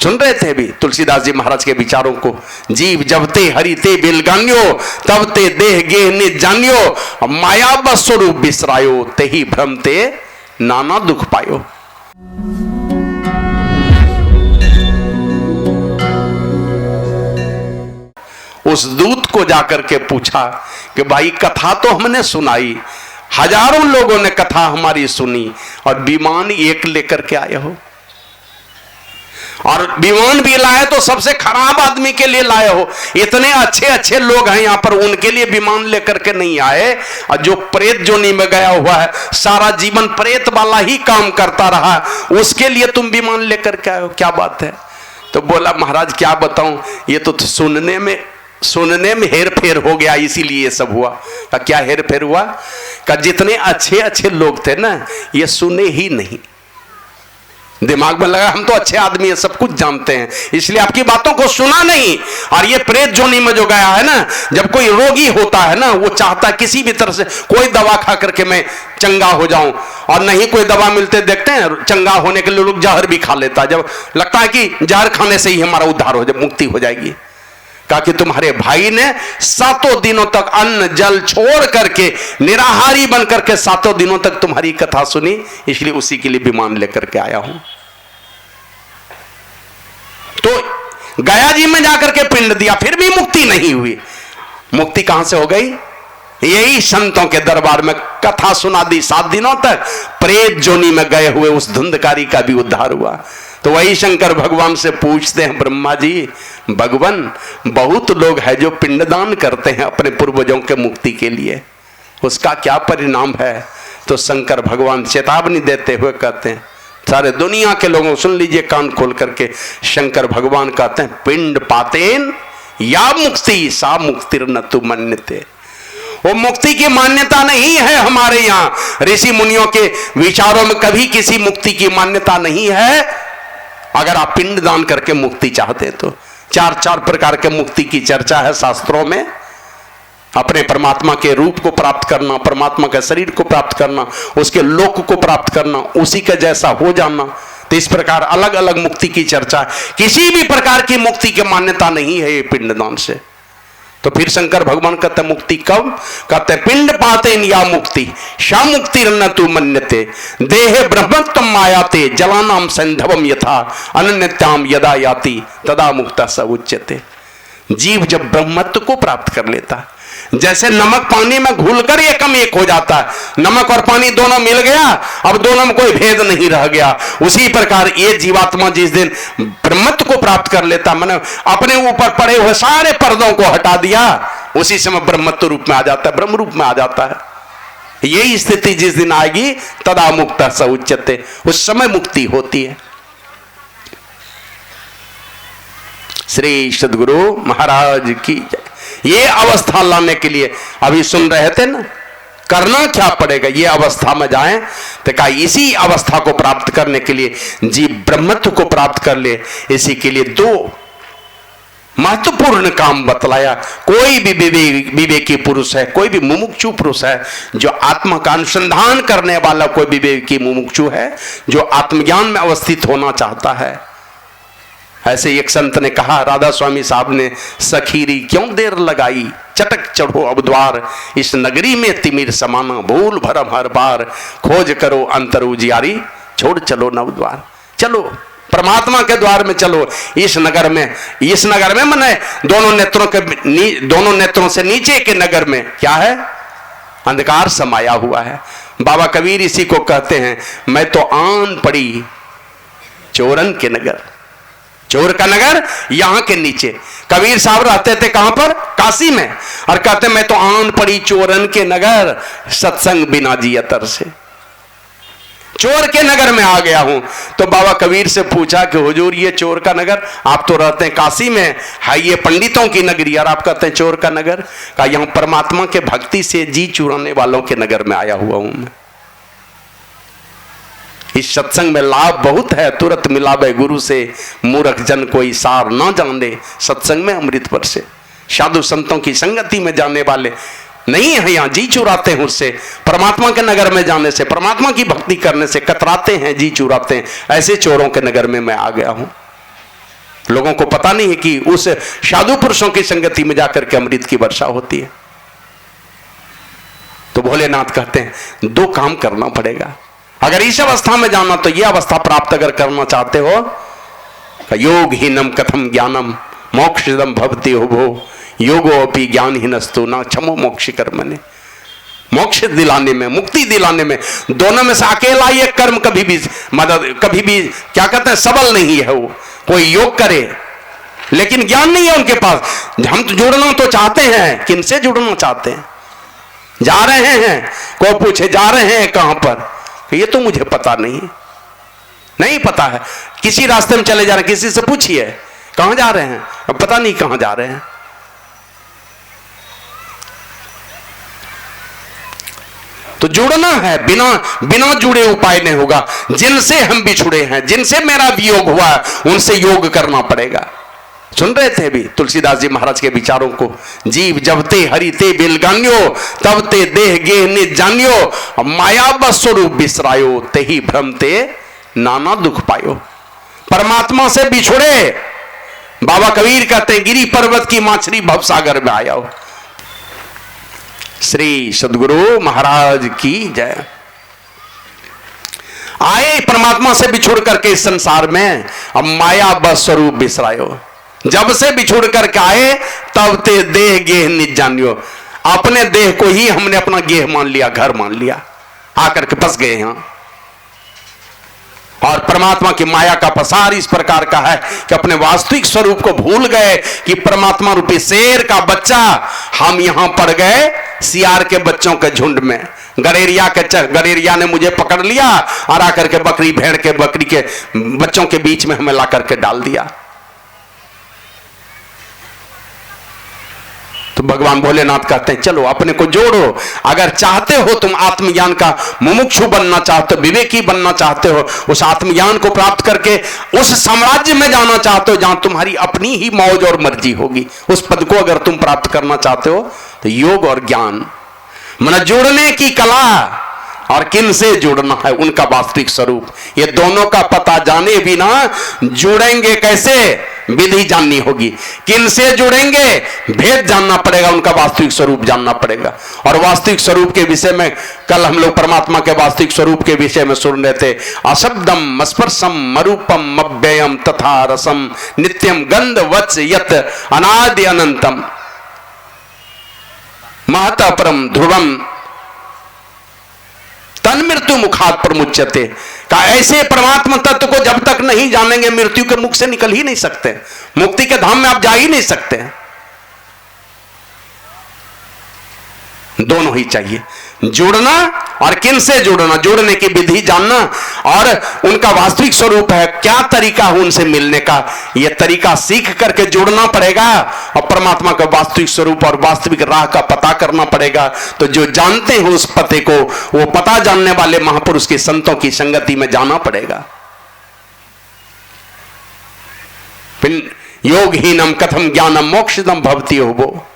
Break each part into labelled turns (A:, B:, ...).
A: सुन रहे थे भी तुलसीदास जी महाराज के विचारों को। जीव जबते हरिते बिलगान्यो तबते देह गेह ने जानियो, माया बस स्वरूप बिसरायो, ते ही भ्रमते नाना दुख पायो। उस दूत को जाकर के पूछा कि भाई कथा तो हमने सुनाई, हजारों लोगों ने कथा हमारी सुनी और विमान एक लेकर के आए हो, और विमान भी लाए तो सबसे खराब आदमी के लिए लाए हो। इतने अच्छे अच्छे लोग हैं यहाँ पर, उनके लिए विमान लेकर के नहीं आए। और जो प्रेत जोनी में गया हुआ है, सारा जीवन प्रेत वाला ही काम करता रहा, उसके लिए तुम विमान लेकर के आए हो, क्या बात है? तो बोला महाराज क्या बताऊं, ये तो सुनने में हेर फेर हो गया, इसीलिए ये सब हुआ। का क्या हेर फेर हुआ? का जितने अच्छे अच्छे लोग थे ना, ये सुने ही नहीं। दिमाग में लगा हम तो अच्छे आदमी हैं, सब कुछ जानते हैं, इसलिए आपकी बातों को सुना नहीं। और ये प्रेत जोनी में जो गया है ना, जब कोई रोगी होता है ना, वो चाहता किसी भी तरह से कोई दवा खा करके मैं चंगा हो जाऊं, और नहीं कोई दवा मिलते देखते हैं चंगा होने के लिए लोग जहर भी खा लेता है, जब लगता है कि जहर खाने से ही हमारा उद्धार हो जाए, मुक्ति हो जाएगी। कहा कि तुम्हारे भाई ने 7 दिनों तक अन्न जल छोड़ करके निराहारी बन करके 7 दिनों तक तुम्हारी कथा सुनी, इसलिए उसी के लिए विमान लेकर के आया हूं। तो गया जी में जाकर के पिंड दिया, फिर भी मुक्ति नहीं हुई। मुक्ति कहां से हो गई? यही संतों के दरबार में कथा सुना दी 7 दिनों तक, प्रेत जोनी में गए हुए उस धुंधकारी का भी उद्धार हुआ। तो वही शंकर भगवान से पूछते हैं ब्रह्मा जी, भगवान बहुत लोग हैं जो पिंडदान करते हैं अपने पूर्वजों के मुक्ति के लिए, उसका क्या परिणाम है? तो शंकर भगवान चेतावनी देते हुए कहते हैं, सारे दुनिया के लोगों सुन लीजिए कान खोल करके, शंकर भगवान कहते हैं पिंड पातेन या मुक्ति सा मुक्तिर न तु मन्यते। वो मुक्ति की मान्यता नहीं है हमारे यहाँ, ऋषि मुनियों के विचारों में कभी किसी मुक्ति की मान्यता नहीं है। अगर आप पिंड दान करके मुक्ति चाहते तो 4 प्रकार के मुक्ति की चर्चा है शास्त्रों में। अपने परमात्मा के रूप को प्राप्त करना, परमात्मा के शरीर को प्राप्त करना, उसके लोक को प्राप्त करना, उसी के जैसा हो जाना। तो इस प्रकार अलग अलग मुक्ति की चर्चा है। किसी भी प्रकार की मुक्ति की मान्यता नहीं है ये पिंडदान से। तो फिर शंकर भगवान कहते मुक्ति कब? कहते पिंड पाते या मुक्ति शा मुक्ति न तु मन्यते, देहे ब्रह्मत्व मायाते जलानाम संधवम यथा अनन्यताम यदा याति तदा मुक्ता स उच्यते। जीव जब ब्रह्मत्व को प्राप्त कर लेता, जैसे नमक पानी में घुलकर एकम एक हो जाता है, नमक और पानी दोनों मिल गया, अब दोनों में कोई भेद नहीं रह गया, उसी प्रकार ये जीवात्मा जिस दिन ब्रह्मत्व को प्राप्त कर लेता, मैंने अपने ऊपर पड़े हुए सारे पर्दों को हटा दिया, उसी समय ब्रह्मत्व रूप में आ जाता है, ब्रह्म रूप में आ जाता है। यही स्थिति जिस दिन आएगी तदा मुक्ता स उच्यते, उस समय मुक्ति होती है। श्री सद्गुरु महाराज की जय। ये अवस्था लाने के लिए अभी सुन रहे थे ना, करना क्या पड़ेगा? ये अवस्था में जाएं तो क्या इसी अवस्था को प्राप्त करने के लिए जीव ब्रह्मत्व को प्राप्त कर ले, इसी के लिए 2 महत्वपूर्ण काम बतलाया। कोई भी विवेकी पुरुष है, कोई भी मुमुक्षु पुरुष है, जो आत्मा का अनुसंधान करने वाला कोई विवेकी मुमुक्षु है, जो आत्मज्ञान में अवस्थित होना चाहता है। ऐसे एक संत ने कहा, राधा स्वामी साहब ने, सखीरी क्यों देर लगाई, चटक चढ़ो अब द्वार, इस नगरी में तिमिर समाना, भूल भरम हर बार, खोज करो अंतर उजियारी, छोड़ चलो नव द्वार। चलो परमात्मा के द्वार में चलो। इस नगर में मने दोनों नेत्रों से नीचे के नगर में क्या है? अंधकार समाया हुआ है। बाबा कबीर इसी को कहते हैं, मैं तो आन पड़ी चोरन के नगर। चोर का नगर यहां के नीचे। कबीर साहब रहते थे कहां पर? काशी में, और कहते मैं तो आन पड़ी चोरन के नगर, सत्संग बिना जियतर से। चोर के नगर में आ गया हूं। तो बाबा कबीर से पूछा कि हुजूर ये चोर का नगर, आप तो रहते हैं काशी में, है ये पंडितों की नगरी, और आप कहते हैं चोर का नगर? कहा यहां परमात्मा के भक्ति से जी चुराने वालों के नगर में आया हुआ हूं मैं। इस सत्संग में लाभ बहुत है, तुरंत मिलावे गुरु से, मूर्ख जन कोई सार ना जाने, सत्संग में अमृत पर से। साधु संतों की संगति में जाने वाले नहीं है, यहाँ जी चुराते हैं उससे। परमात्मा के नगर में जाने से, परमात्मा की भक्ति करने से कतराते हैं, जी चुराते हैं। ऐसे चोरों के नगर में मैं आ गया हूं। लोगों को पता नहीं है कि उस साधु पुरुषों की संगति में जाकर के अमृत की वर्षा होती है। तो भोलेनाथ कहते हैं 2 काम करना पड़ेगा। अगर इस अवस्था में जाना तो यह अवस्था प्राप्त अगर करना चाहते हो, योग हीनम कथम ज्ञानम मोक्षदम भवति उभो योगो अपि ज्ञानहीनस्तु न क्षमो मोक्ष कर्मणे। मोक्ष दिलाने में, मुक्ति दिलाने में, दोनों में से अकेला ये कर्म कभी भी क्या कहते हैं, सबल नहीं है। वो कोई योग करे लेकिन ज्ञान नहीं है उनके पास। हम तो जुड़ना तो चाहते हैं, किनसे जुड़ना चाहते हैं? जा रहे हैं, कोई पूछे जा रहे हैं कहां पर, ये तो मुझे पता नहीं पता है। किसी रास्ते में चले जा रहे हैं, किसी से पूछिए कहां जा रहे हैं, पता नहीं कहां जा रहे हैं। तो जुड़ना है, बिना जुड़े उपाय नहीं होगा। जिनसे हम बिछुड़े हैं, जिनसे मेरा वियोग हुआ, उनसे योग करना पड़ेगा। सुन रहे थे भी तुलसीदास जी महाराज के विचारों को, जीव जब ते हरि ते बिलगान्यो तब ते देह गेह निज जान्यो माया बस्वरूप बिसरायो ते ही भ्रम ते नाना दुख पायो। परमात्मा से बिछुड़े, बाबा कबीर कहते हैं गिरी पर्वत की माछली भवसागर में आया हो। श्री सद्गुरु महाराज की जय। आए परमात्मा से बिछुड़ करके इस संसार में, अब माया बस स्वरूप बिसरायो। जब से बिछुड़ करके आए तब ते देह गेह निज जानियो। अपने देह को ही हमने अपना गेह मान लिया, घर मान लिया, आकर के फंस गए यहां। और परमात्मा की माया का पसार इस प्रकार का है कि अपने वास्तविक स्वरूप को भूल गए कि परमात्मा रूपी शेर का बच्चा हम यहां पड़ गए सियार के बच्चों के झुंड में। गडेरिया ने मुझे पकड़ लिया और आकर के बकरी के बच्चों के बीच में हमें ला करके डाल दिया। तो भगवान भोलेनाथ कहते हैं चलो अपने को जोड़ो। अगर चाहते हो तुम आत्मज्ञान का मुमुक्षु बनना चाहते हो, विवेकी बनना चाहते हो, उस आत्मज्ञान को प्राप्त करके उस साम्राज्य में जाना चाहते हो जहां तुम्हारी अपनी ही मौज और मर्जी होगी, उस पद को अगर तुम प्राप्त करना चाहते हो तो योग और ज्ञान मन जुड़ने की कला और किन से जुड़ना है उनका वास्तविक स्वरूप, ये दोनों का पता जाने बिना जुड़ेंगे कैसे, विधि जाननी होगी। किन से जुड़ेंगे, भेद जानना पड़ेगा, उनका वास्तविक स्वरूप जानना पड़ेगा। और वास्तविक स्वरूप के विषय में कल हम लोग परमात्मा के वास्तविक स्वरूप के विषय में सुन रहे थे। अशब्दम स्पर्शम मरूपम अव्ययम तथा रसम नित्यम गंध वत्स यत अनादि अनंतम महत परम ध्रुवम तन मृत्यु मुखात प्रमुच्यते। का ऐसे परमात्मा तत्व को जब तक नहीं जानेंगे मृत्यु के मुख से निकल ही नहीं सकते, मुक्ति के धाम में आप जा ही नहीं सकते। दोनों ही चाहिए, जुड़ना और किन से जुड़ना, जुड़ने की विधि जानना और उनका वास्तविक स्वरूप है, क्या तरीका है उनसे मिलने का, यह तरीका सीख करके जुड़ना पड़ेगा और परमात्मा का वास्तविक स्वरूप और वास्तविक राह का पता करना पड़ेगा। तो जो जानते हैं उस पते को, वो पता जानने वाले महापुरुष के संतों की संगति में जाना पड़ेगा। योगहीनम कथम ज्ञानम मोक्षदम भवति उभो।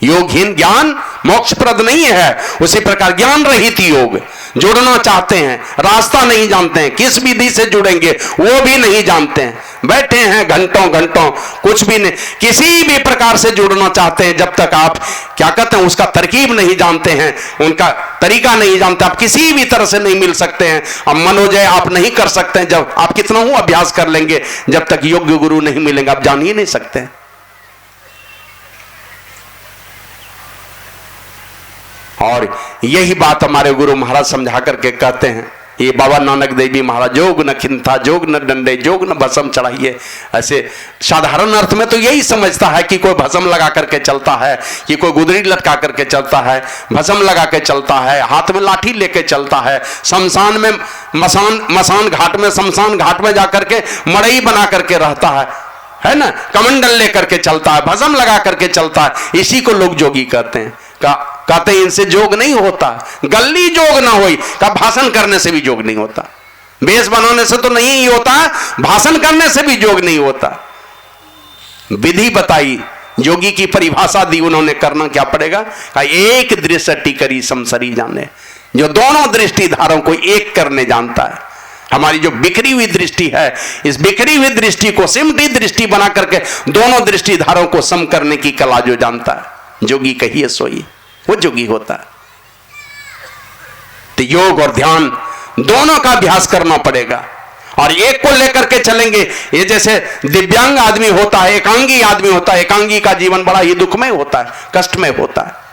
A: योगहीन ज्ञान मोक्षप्रद नहीं है, उसी प्रकार ज्ञान रहित योग। जुड़ना चाहते हैं, रास्ता नहीं जानते हैं, किस विधि से जुड़ेंगे वो भी नहीं जानते हैं, बैठे हैं घंटों कुछ भी नहीं, किसी भी प्रकार से जुड़ना चाहते हैं। जब तक आप क्या कहते हैं उसका तरकीब नहीं जानते हैं, उनका तरीका नहीं जानते, आप किसी भी तरह से नहीं मिल सकते हैं। अब मनोजय आप नहीं कर सकते हैं, जब आप कितना ही अभ्यास कर लेंगे, जब तक योग्य गुरु नहीं मिलेंगे आप जान ही नहीं सकते। और यही बात हमारे गुरु महाराज समझा करके कहते हैं, ये बाबा नानक देव जी महाराज, जोग न खिंथा जोग न डंडे जोग न भस्म चढ़ाइए। ऐसे साधारण अर्थ में तो यही समझता है कि कोई भस्म लगा करके चलता है, कि कोई गुदरी लटका करके चलता है, भस्म लगा के चलता है, हाथ में लाठी लेके चलता है, शमशान में मसान घाट में शमशान घाट में जाकर के मड़ई बना करके रहता है ना, कमंडल लेकर के चलता है, भस्म लगा करके चलता है। इसी को लोग जोगी कहते हैं। कहते हैं इनसे जोग नहीं होता, गल्ली जोग ना होई, का भाषण करने से भी जोग नहीं होता, बेस बनाने से तो नहीं ही होता, भाषण करने से भी जोग नहीं होता। विधि बताई, योगी की परिभाषा दी उन्होंने, करना क्या पड़ेगा, का एक दृष्टि करी समसरी जाने, जो दोनों दृष्टिधारों को एक करने जानता है। हमारी जो बिखरी हुई दृष्टि है, इस बिखरी हुई दृष्टि को सिमटी दृष्टि बना करके दोनों दृष्टिधारों को सम करने की कला जो जानता है, जोगी कहिए सोई, वो जोगी होता है। तो योग और ध्यान दोनों का अभ्यास करना पड़ेगा और एक को लेकर के चलेंगे। ये जैसे दिव्यांग आदमी होता है, एकांगी आदमी होता है, एकांगी का जीवन बड़ा ही दुखमय होता है, कष्टमय होता है।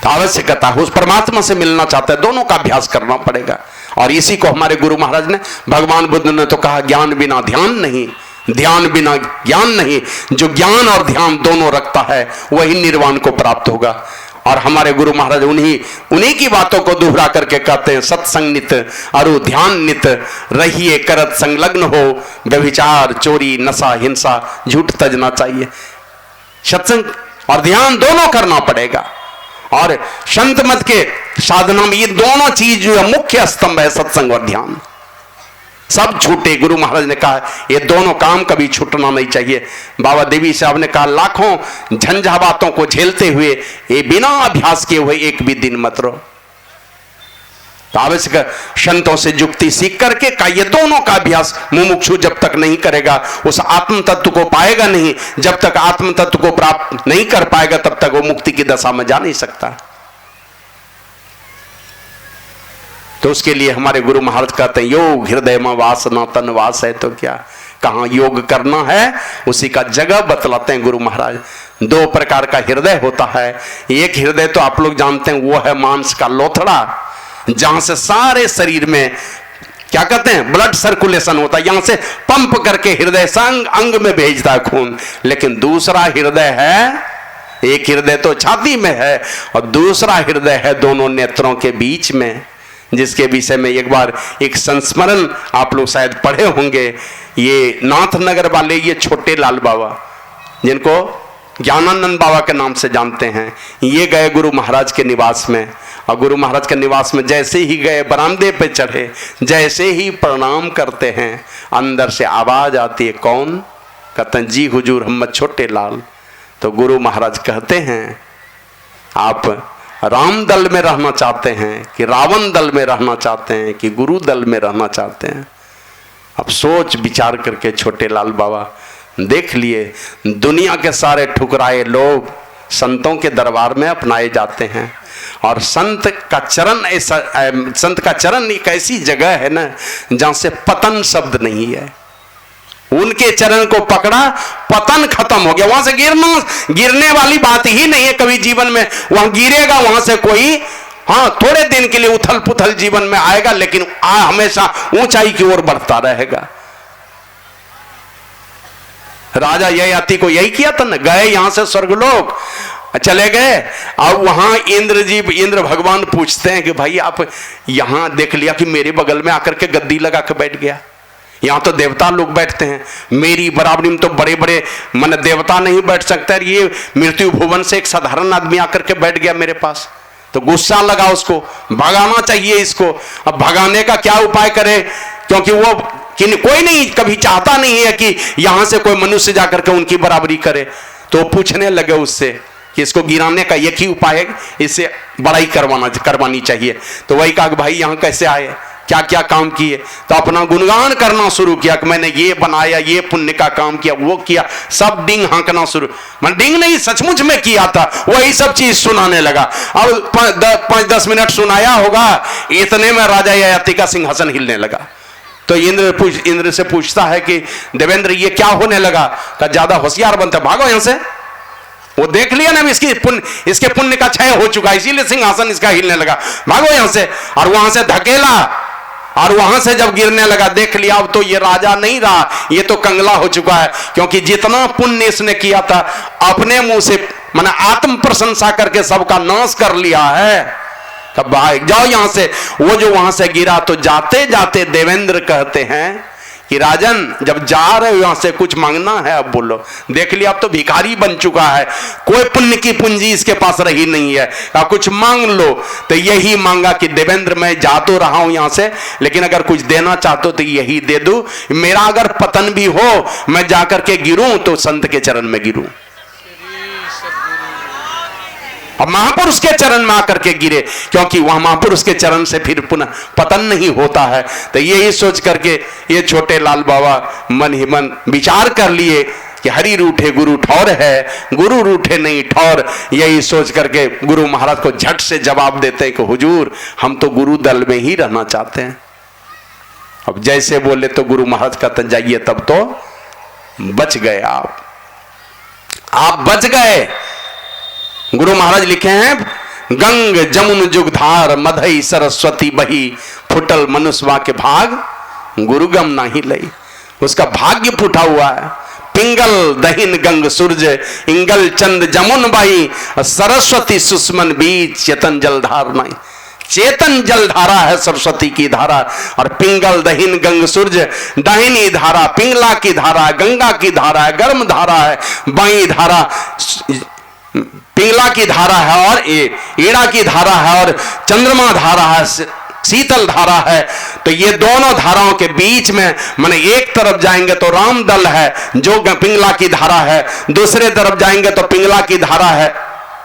A: आवश्यकता है, उस परमात्मा से मिलना चाहता है, दोनों का अभ्यास करना पड़ेगा। और इसी को हमारे गुरु महाराज ने, भगवान बुद्ध ने तो कहा, ज्ञान बिना ध्यान नहीं, ध्यान बिना ज्ञान नहीं। जो ज्ञान और ध्यान दोनों रखता है वही निर्वाण को प्राप्त होगा। और हमारे गुरु महाराज उन्हीं की बातों को दोहरा करके कहते हैं, सत्संग नित अरु ध्यान नित रहिए करत संलग्न हो, व्यभिचार चोरी नशा हिंसा झूठ तजना चाहिए। सत्संग और ध्यान दोनों करना पड़ेगा। और संत मत के साधना में ये दोनों चीज जो है मुख्य स्तंभ है, सत्संग और ध्यान। सब छूटे, गुरु महाराज ने कहा ये दोनों काम कभी छूटना नहीं चाहिए। बाबा देवी साहब ने कहा, लाखों झंझावातों को झेलते हुए ये बिना अभ्यास किए हुए एक भी दिन मत रहो। तो आवश्यक संतों से जुक्ति सीख करके का ये दोनों का अभ्यास मुमुक्षु जब तक नहीं करेगा उस आत्म तत्व को पाएगा नहीं। जब तक आत्म तत्व को प्राप्त नहीं कर पाएगा तब तक वो मुक्ति की दशा में जा नहीं सकता। तो उसके लिए हमारे गुरु महाराज कहते हैं, योग हृदय में वास न तन वास है। तो क्या कहाँ योग करना है उसी का जगह बतलाते हैं गुरु महाराज। दो प्रकार का हृदय होता है। एक हृदय तो आप लोग जानते हैं, वो है मांस का लोथड़ा, जहां से सारे शरीर में क्या कहते हैं ब्लड सर्कुलेशन होता है, यहां से पंप करके हृदय संग अंग में भेजता है खून। लेकिन दूसरा हृदय है, एक हृदय तो छाती में है और दूसरा हृदय है दोनों नेत्रों के बीच में, जिसके विषय में एक बार एक संस्मरण आप लोग शायद पढ़े होंगे। ये नाथनगर वाले ये छोटे लाल बाबा, जिनको ज्ञानानंद बाबा के नाम से जानते हैं, ये गए गुरु महाराज के निवास में। और गुरु महाराज के निवास में जैसे ही गए, बरामदे पे चढ़े, जैसे ही प्रणाम करते हैं, अंदर से आवाज आती है, कौन? कहते हैं, जी हुजूर हम छोटे लाल। तो गुरु महाराज कहते हैं, आप राम दल में रहना चाहते हैं कि रावण दल में रहना चाहते हैं कि गुरु दल में रहना चाहते हैं? अब सोच विचार करके छोटे लाल बाबा देख लिए, दुनिया के सारे ठुकराए लोग संतों के दरबार में अपनाए जाते हैं। और संत का चरण ऐसा, संत का चरण एक ऐसी जगह है ना जहां से पतन शब्द नहीं है। उनके चरण को पकड़ा, पतन खत्म हो गया। वहां से गिरने वाली बात ही नहीं है कभी जीवन में। वहां गिरेगा, वहां से कोई हाँ थोड़े दिन के लिए उथल पुथल जीवन में आएगा, लेकिन हमेशा ऊंचाई की ओर बढ़ता रहेगा। राजा ययाति को यही किया था ना, गए यहां से स्वर्गलोक चले गए और वहां इंद्र भगवान पूछते हैं कि भाई आप यहां देख लिया कि मेरे बगल में आकर के गद्दी लगा के बैठ गया, यहां तो देवता लोग बैठते हैं, मेरी बराबरी में तो बड़े बड़े मन देवता नहीं बैठ सकते, ये मृत्यु भुवन से एक साधारण आदमी आकर के बैठ गया मेरे पास। तो गुस्सा लगा, उसको भगाना चाहिए इसको। अब भगाने का क्या उपाय करे, क्योंकि वो कोई नहीं कभी चाहता नहीं है कि यहां से कोई मनुष्य जाकर के उनकी बराबरी करे। तो पूछने लगे उससे कि इसको गिराने का एक ही उपाय है, इससे बड़ाई करवानी चाहिए। तो वही कहा कि भाई यहाँ कैसे आए, क्या क्या काम किए? तो अपना गुणगान करना शुरू किया कि मैंने ये बनाया, ये पुण्य का काम किया, वो किया, सब डिंग हाँकना शुरू। मैं डिंग नहीं, सचमुच में किया था, वही सब चीज सुनाने लगा। अब 5-10 मिनट सुनाया होगा, इतने में राजा ययाति का सिंहासन हिलने लगा। तो इंद्र से पूछता है कि देवेंद्र ये क्या होने लगा? का ज्यादा होशियार बनता, भागो यहां से। वो देख लिया ना इसके पुण्य का क्षय हो चुका, इसीलिए सिंहासन इसका हिलने लगा, भागो यहां से। और वहां से धकेला, और वहां से जब गिरने लगा देख लिया अब तो ये राजा नहीं रहा, ये तो कंगला हो चुका है। क्योंकि जितना पुण्य इसने किया था अपने मुंह से माने आत्म प्रशंसा करके सबका नाश कर लिया है। तब भाग जाओ यहां से। वो जो वहां से गिरा तो जाते जाते देवेंद्र कहते हैं कि राजन जब जा रहे हो यहां से कुछ मांगना है अब बोलो। देख लिया अब तो भिखारी बन चुका है, कोई पुण्य की पूंजी इसके पास रही नहीं है, अब कुछ मांग लो। तो यही मांगा कि देवेंद्र मैं जा तो रहा हूं यहां से, लेकिन अगर कुछ देना चाहते हो तो यही दे दो, मेरा अगर पतन भी हो मैं जाकर के गिरूं तो संत के चरण में गिरूं। अब महापुरुष के चरण में आकर के गिरे, क्योंकि वह महापुरुष के चरण से फिर पुनः पतन नहीं होता है। तो यही सोच करके ये छोटे लाल बाबा मन ही मन विचार कर लिए कि हरि रूठे गुरु ठौर है, गुरु रूठे नहीं ठौर। यही सोच करके गुरु महाराज को झट से जवाब देते हैं कि हुजूर हम तो गुरु दल में ही रहना चाहते हैं। अब जैसे बोले तो गुरु महाराज कहते जाइए, तब तो बच गए आप बच गए। गुरु महाराज लिखे हैं, गंग जमुन जुगधार मधई सरस्वती बही, फुटल मनुष्वा के भाग गुरुगम नहीं लई। उसका भाग्य फूटा हुआ है। पिंगल दहिन गंग सूरज इंगल चंद जमुन बही, सरस्वती सुषमन बीच चेतन जलधार नहीं। चेतन जल धारा है सरस्वती की धारा, और पिंगल दहिन गंग सूरज दाहिनी धारा, पिंगला की धारा, गंगा की धारा है, गर्म धारा है, बाई धारा पिंगला की धारा है, और ईड़ा की धारा है, और चंद्रमा धारा है, शीतल धारा है। तो ये दोनों धाराओं के बीच में माने एक तरफ जाएंगे तो राम दल है जो पिंगला की धारा है, दूसरे तरफ जाएंगे तो पिंगला की धारा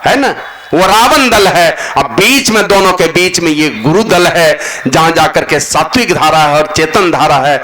A: है ना, वो रावण दल है। अब बीच में दोनों के बीच में ये गुरु दल है, जहां जाकर के सात्विक धारा है और चेतन धारा है।